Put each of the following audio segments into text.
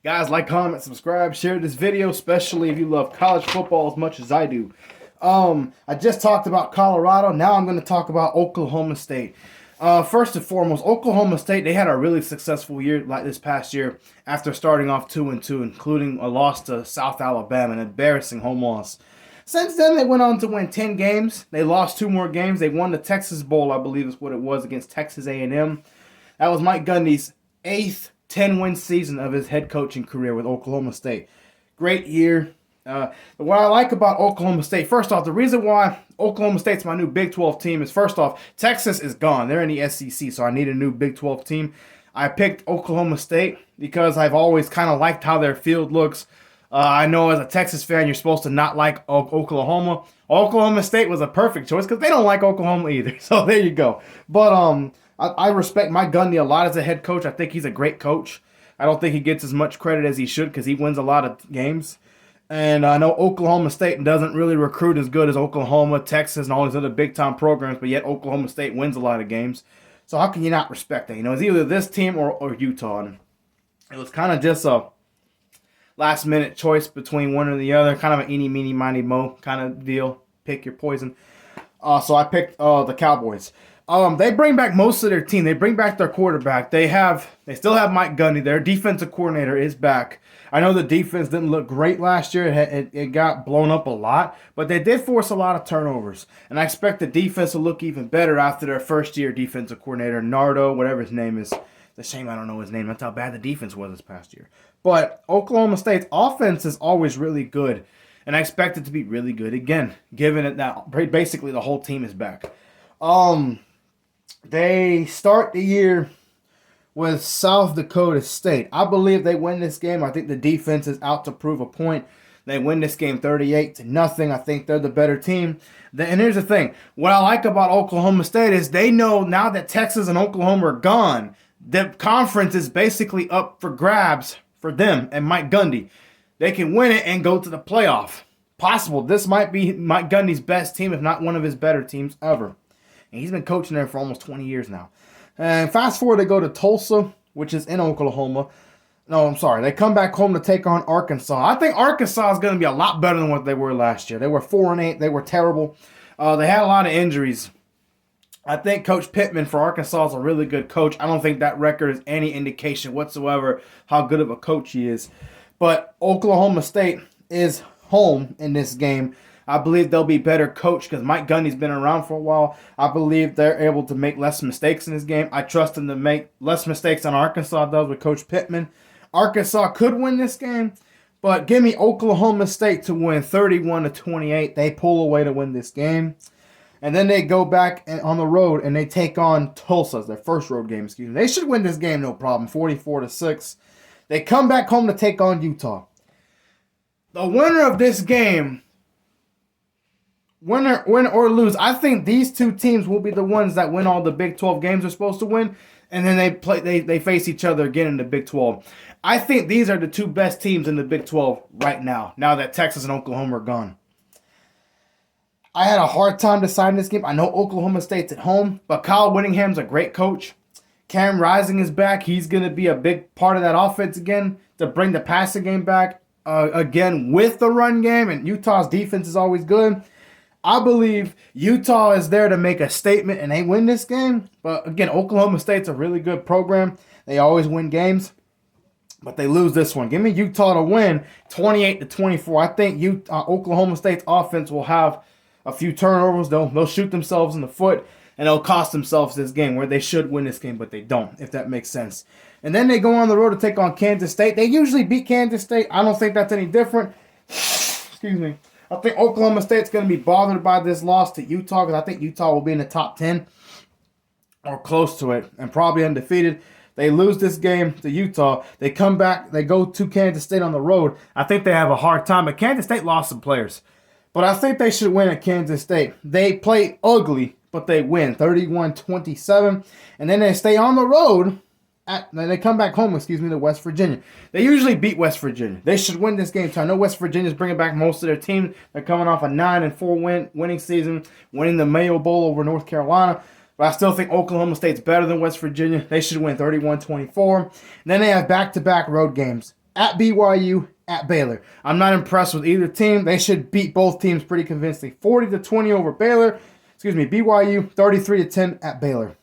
Guys, like, comment, subscribe, share this video, especially if you love college football as much as I do. I just talked about Colorado. Now I'm going to talk about Oklahoma State. First and foremost, Oklahoma State, they had a really successful year like this past year after starting off 2-2, including a loss to South Alabama, an embarrassing home loss. Since then, they went on to win 10 games. They lost 2 more games. They won the Texas Bowl, I believe is what it was, against Texas A&M. That was Mike Gundy's 8th 10-win season of his head coaching career with Oklahoma State. Great year. What I like about Oklahoma State, first off, the reason why Oklahoma State's my new Big 12 team is, first off, Texas is gone. They're in the SEC, so I need a new Big 12 team. I picked Oklahoma State because I've always kind of liked how their field looks. I know as a Texas fan, you're supposed to not like Oklahoma. Oklahoma State was a perfect choice because they don't like Oklahoma either. So there you go. But I respect Mike Gundy a lot as a head coach. I think he's a great coach. I don't think he gets as much credit as he should because he wins a lot of games. And I know Oklahoma State doesn't really recruit as good as Oklahoma, Texas, and all these other big-time programs, but yet Oklahoma State wins a lot of games. So how can you not respect that? You know, it's either this team or Utah. And it was kind of just a last-minute choice between one or the other, kind of an eeny, meeny, miny, mo kind of deal. Pick your poison. So I picked the Cowboys. They bring back most of their team. They bring back their quarterback. They still have Mike Gundy. Their defensive coordinator is back. I know the defense didn't look great last year. It got blown up a lot, but they did force a lot of turnovers. And I expect the defense to look even better after their first-year defensive coordinator, Nardo, whatever his name is. It's a shame I don't know his name. That's how bad the defense was this past year. But Oklahoma State's offense is always really good, and I expect it to be really good again, given it that basically the whole team is back. They start the year with South Dakota State. I believe they win this game. I think the defense is out to prove a point. They win this game 38-0. I think they're the better team. And here's the thing. What I like about Oklahoma State is they know now that Texas and Oklahoma are gone, the conference is basically up for grabs for them and Mike Gundy. They can win it and go to the playoff. Possible. This might be Mike Gundy's best team, if not one of his better teams ever. And he's been coaching there for almost 20 years now. And fast forward, they go to Tulsa, which is in Oklahoma. No, I'm sorry. They come back home to take on Arkansas. I think Arkansas is going to be a lot better than what they were last year. They were 4-8. They were terrible. They had a lot of injuries. I think Coach Pittman for Arkansas is a really good coach. I don't think that record is any indication whatsoever how good of a coach he is. But Oklahoma State is home in this game. I believe they'll be better coached because Mike Gundy's been around for a while. I believe they're able to make less mistakes in this game. I trust them to make less mistakes than Arkansas does with Coach Pittman. Arkansas could win this game, but give me Oklahoma State to win 31-28. They pull away to win this game. And then they go back on the road and they take on Tulsa, their first road game, They should win this game, no problem, 44-6. They come back home to take on Utah. The winner of this game, win or lose, I think these two teams will be the ones that win all the Big 12 games they're supposed to win, and then they face each other again in the Big 12. I think these are the two best teams in the Big 12 right now that Texas and Oklahoma are gone. I had a hard time deciding this game. I know Oklahoma State's at home, but Kyle Whittingham's a great coach. Cam Rising is back. He's going to be a big part of that offense again to bring the passing game back again with the run game, and Utah's defense is always good. I believe Utah is there to make a statement, and they win this game. But again, Oklahoma State's a really good program. They always win games, but they lose this one. Give me Utah to win 28-24. I think Oklahoma State's offense will have a few turnovers. They'll shoot themselves in the foot, and they'll cost themselves this game where they should win this game, but they don't, if that makes sense. And then they go on the road to take on Kansas State. They usually beat Kansas State. I don't think that's any different. Excuse me. I think Oklahoma State's going to be bothered by this loss to Utah because I think Utah will be in the top 10 or close to it and probably undefeated. They lose this game to Utah. They come back. They go to Kansas State on the road. I think they have a hard time, but Kansas State lost some players. But I think they should win at Kansas State. They play ugly, but they win 31-27. And then they stay on the road. They come back home, to West Virginia. They usually beat West Virginia. They should win this game. So I know West Virginia's bringing back most of their team. They're coming off a 9-4 winning season, winning the Mayo Bowl over North Carolina. But I still think Oklahoma State's better than West Virginia. They should win 31-24. And then they have back-to-back road games at BYU, at Baylor. I'm not impressed with either team. They should beat both teams pretty convincingly. 40-20 over Baylor. BYU, 33-10 at Baylor.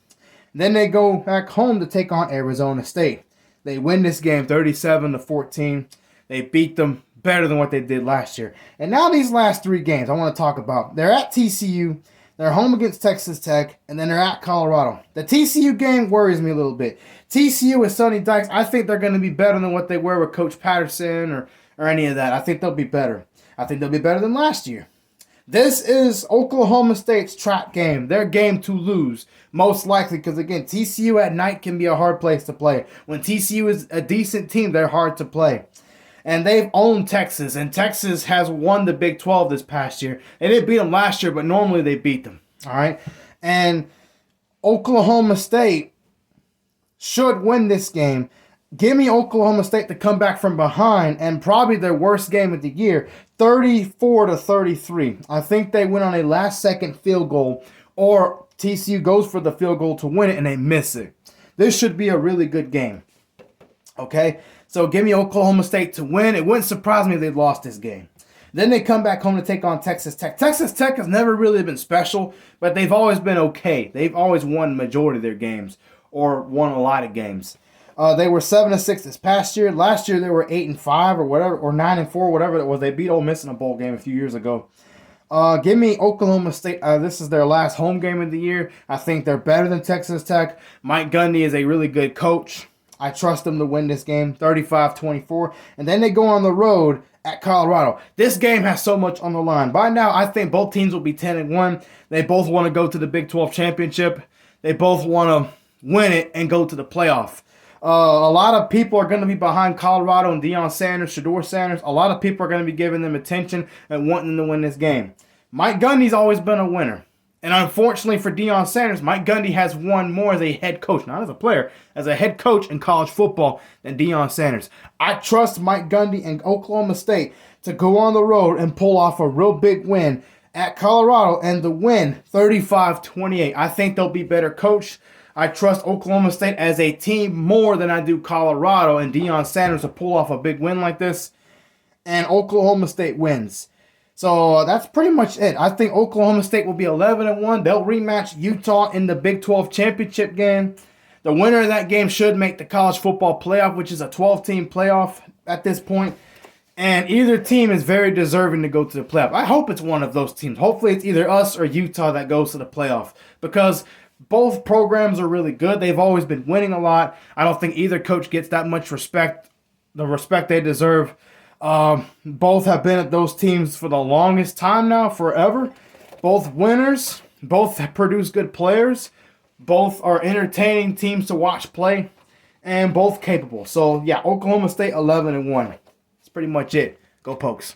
Then they go back home to take on Arizona State. They win this game 37-14. They beat them better than what they did last year. And now these last three games I want to talk about. They're at TCU, they're home against Texas Tech, and then they're at Colorado. The TCU game worries me a little bit. TCU with Sonny Dykes, I think they're going to be better than what they were with Coach Patterson or any of that. I think they'll be better. I think they'll be better than last year. This is Oklahoma State's trap game. Their game to lose, most likely, because, again, TCU at night can be a hard place to play. When TCU is a decent team, they're hard to play. And they've owned Texas, and Texas has won the Big 12 this past year. They didn't beat them last year, but normally they beat them. All right? And Oklahoma State should win this game. Give me Oklahoma State to come back from behind, and probably their worst game of the year, 34-33. I think they win on a last-second field goal, or TCU goes for the field goal to win it, and they miss it. This should be a really good game. Okay? So give me Oklahoma State to win. It wouldn't surprise me if they lost this game. Then they come back home to take on Texas Tech. Texas Tech has never really been special, but they've always been okay. They've always won the majority of their games, or won a lot of games. They were 7-6 this past year. Last year they were 8-5 or whatever, or 9-4, whatever it was. They beat Ole Miss in a bowl game a few years ago. Give me Oklahoma State. This is their last home game of the year. I think they're better than Texas Tech. Mike Gundy is a really good coach. I trust them to win this game, 35-24. And then they go on the road at Colorado. This game has so much on the line. By now, I think both teams will be 10-1. They both want to go to the Big 12 championship. They both want to win it and go to the playoff. A lot of people are going to be behind Colorado and Deion Sanders, Shedeur Sanders. A lot of people are going to be giving them attention and wanting them to win this game. Mike Gundy's always been a winner. And unfortunately for Deion Sanders, Mike Gundy has won more as a head coach, not as a player, as a head coach in college football than Deion Sanders. I trust Mike Gundy and Oklahoma State to go on the road and pull off a real big win at Colorado and to win 35-28. I think they'll be better coached. I trust Oklahoma State as a team more than I do Colorado and Deion Sanders to pull off a big win like this. And Oklahoma State wins. So that's pretty much it. I think Oklahoma State will be 11-1. They'll rematch Utah in the Big 12 championship game. The winner of that game should make the college football playoff, which is a 12-team playoff at this point. And either team is very deserving to go to the playoff. I hope it's one of those teams. Hopefully it's either us or Utah that goes to the playoff, because both programs are really good. They've always been winning a lot. I don't think either coach gets that much respect, the respect they deserve. Both have been at those teams for the longest time now, forever. Both winners. Both have produced good players. Both are entertaining teams to watch play. And both capable. So, yeah, Oklahoma State 11-1. That's pretty much it. Go Pokes.